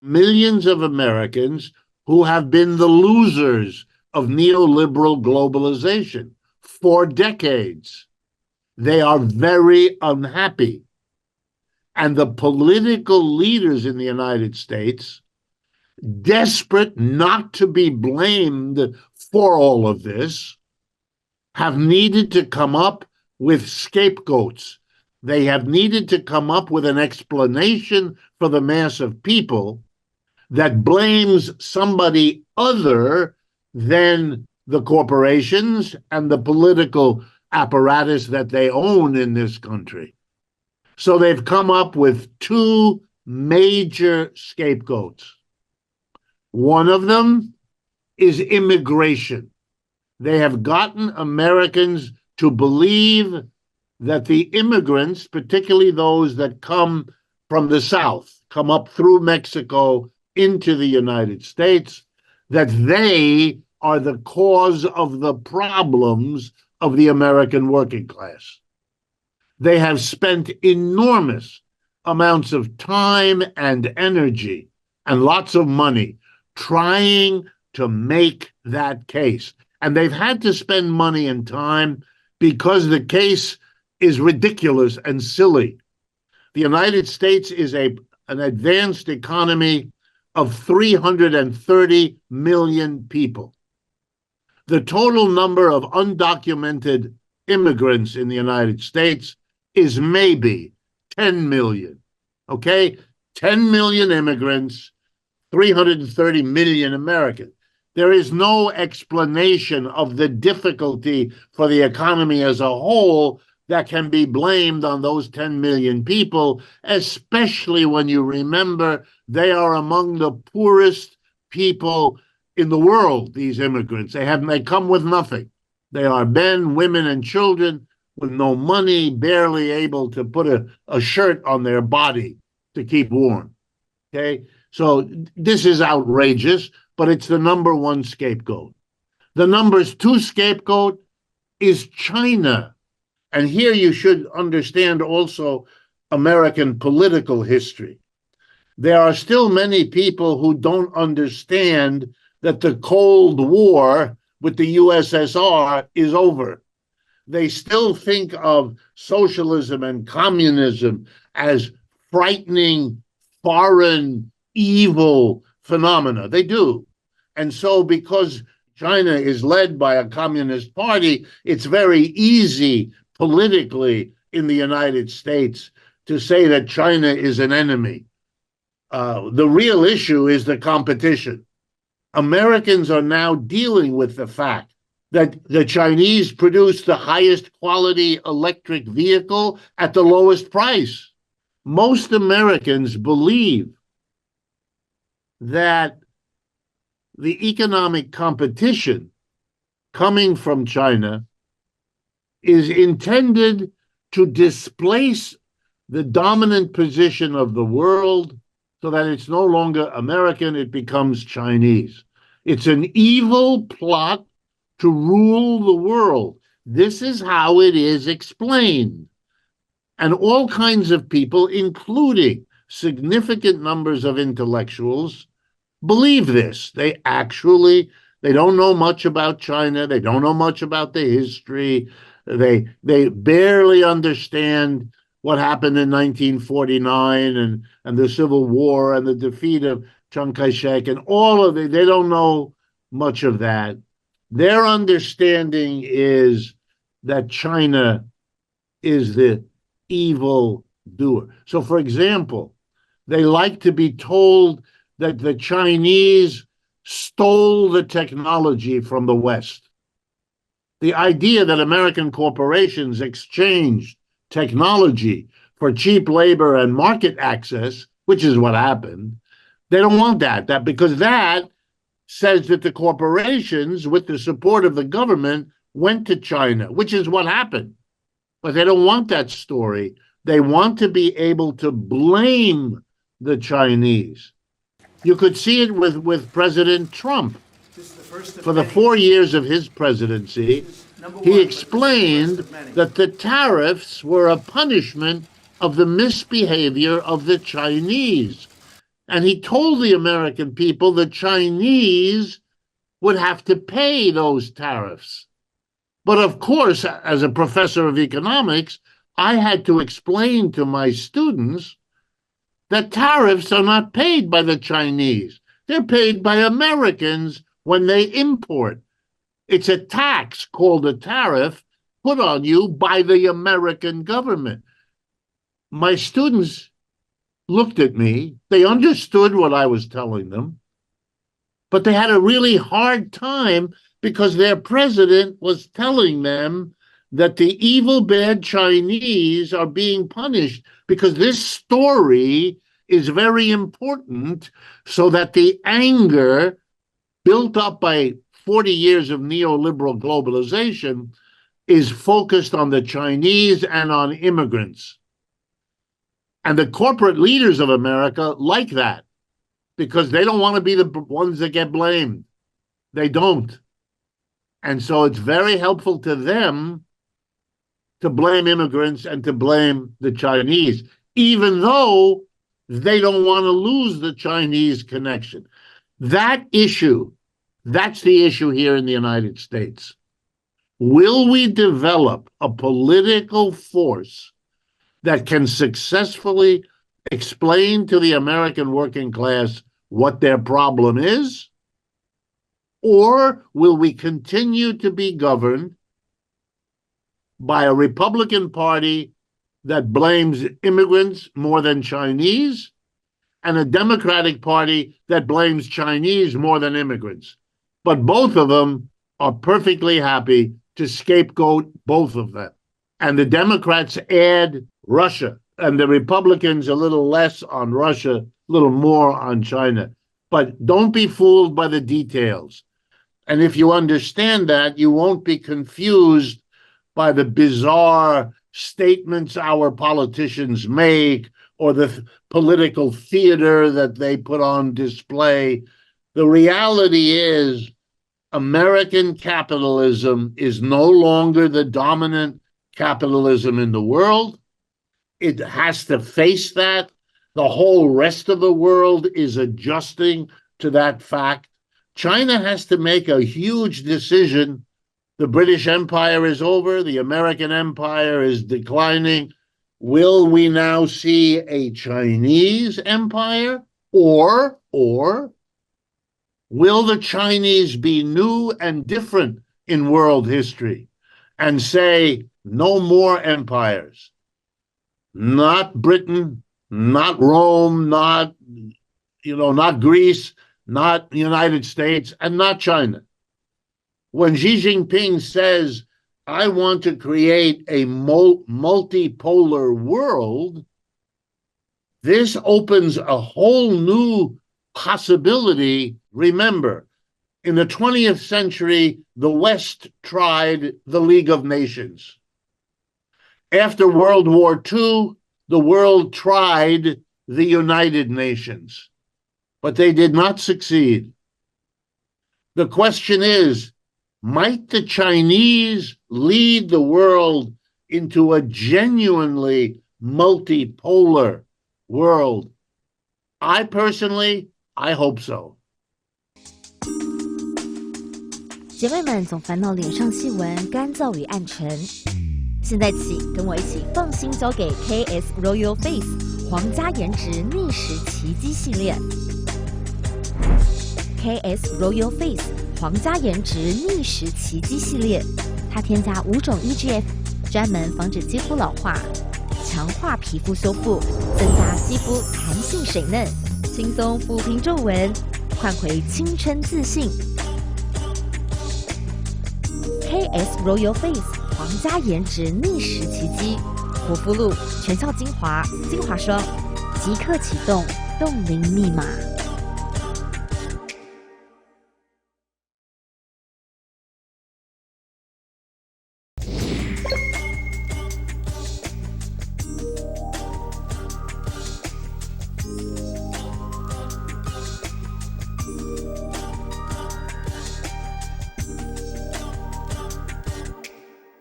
millions of Americans who have been the losers of neoliberal globalization for decades. They are very unhappy. And the political leaders in the United States, desperate not to be blamed for all of this, have needed to come up with scapegoats. They have needed to come up with an explanation for the mass of people that blames somebody other than the corporations and the political apparatus that they own in this country. So they've come up with two major scapegoats. One of them is immigration. They have gotten Americans to believe that the immigrants, particularly those that come from the South, come up through Mexico into the United States, that they are the cause of the problems of the American working class. They have spent enormous amounts of time and energy and lots of money trying to make that case. And they've had to spend money and time because the case is ridiculous and silly. The United States is an advanced economy of 330 million people. The total number of undocumented immigrants in the United States is maybe 10 million, okay? 10 million immigrants, 330 million Americans. There is no explanation of the difficulty for the economy as a whole that can be blamed on those 10 million people, especially when you remember they are among the poorest people in the world, these immigrants. They come with nothing. They are men, women, and children with no money, barely able to put a shirt on their body to keep warm, okay? So this is outrageous, but it's the number one scapegoat. The number two scapegoat is China. And here you should understand also American political history. There are still many people who don't understand that the Cold War with the USSR is over. They still think of socialism and communism as frightening, foreign, evil phenomena. They do. And so because China is led by a communist party, it's very easy politically in the United States to say that China is an enemy. The real issue is the competition. Americans are now dealing with the fact that the Chinese produce the highest quality electric vehicle at the lowest price. Most Americans believe that the economic competition coming from China is intended to displace the dominant position of the world so that it's no longer American, it becomes Chinese. It's an evil plot to rule the world. This is how it is explained. And all kinds of people, including significant numbers of intellectuals, believe this. They don't know much about China. They don't know much about the history. They barely understand what happened in 1949 and the Civil War and the defeat of Chiang Kai-shek and all of it. They don't know much of that. Their understanding is that China is the evil doer. So, for example, they like to be told that the Chinese stole the technology from the West. The idea that American corporations exchanged technology for cheap labor and market access, which is what happened, they don't want that because that says that the corporations, with the support of the government, went to China, which is what happened. But they don't want that story. They want to be able to blame the Chinese. You could see it with President Trump. For the 4 years of his presidency, he explained that the tariffs were a punishment of the misbehavior of the Chinese. And he told the American people the Chinese would have to pay those tariffs. But of course, as a professor of economics, I had to explain to my students that tariffs are not paid by the Chinese. They're paid by Americans when they import. It's a tax called a tariff put on you by the American government. My students looked at me. They understood what I was telling them, but they had a really hard time because their president was telling them that the evil, bad Chinese are being punished because this story is very important so that the anger built up by 40 years of neoliberal globalization is focused on the Chinese and on immigrants. And the corporate leaders of America like that because they don't want to be the ones that get blamed. They don't. And so it's very helpful to them to blame immigrants and to blame the Chinese, even though they don't want to lose the Chinese connection. That issue, that's the issue here in the United States. Will we develop a political force that can successfully explain to the American working class what their problem is? Or will we continue to be governed by a Republican Party that blames immigrants more than Chinese and a Democratic Party that blames Chinese more than immigrants? But both of them are perfectly happy to scapegoat both of them. And the Democrats add Russia, and the Republicans a little less on Russia, a little more on China. But don't be fooled by the details. And if you understand that, you won't be confused by the bizarre statements our politicians make or the political theater that they put on display. The reality is American capitalism is no longer the dominant capitalism in the world. It has to face that. The whole rest of the world is adjusting to that fact. China has to make a huge decision. The British Empire is over. The American Empire is declining. Will we now see a Chinese empire? Or will the Chinese be new and different in world history and say no more empires? Not Britain, not Rome, not Greece, not the United States, and not China. When Xi Jinping says, I want to create a multipolar world, this opens a whole new possibility. Remember, in the 20th century, the West tried the League of Nations. After World War II, the world tried the United Nations, but they did not succeed. The question is, might the Chinese lead the world into a genuinely multipolar world? I personally, I hope so. 姐妹们总烦恼脸上细纹、干燥与暗沉，现在起跟我一起放心交给 KS Royal Face 皇家颜值逆时奇迹系列。KS Royal Face 皇家颜值逆时奇迹系列，它添加5种 EGF， 专门防止肌肤老化，强化皮肤修复，增加肌肤弹性水嫩，轻松抚平皱纹，换回青春自信。KS Royal Face 皇家颜值逆时奇迹，活肤露、全效精华、精华霜，即刻启动冻龄密码。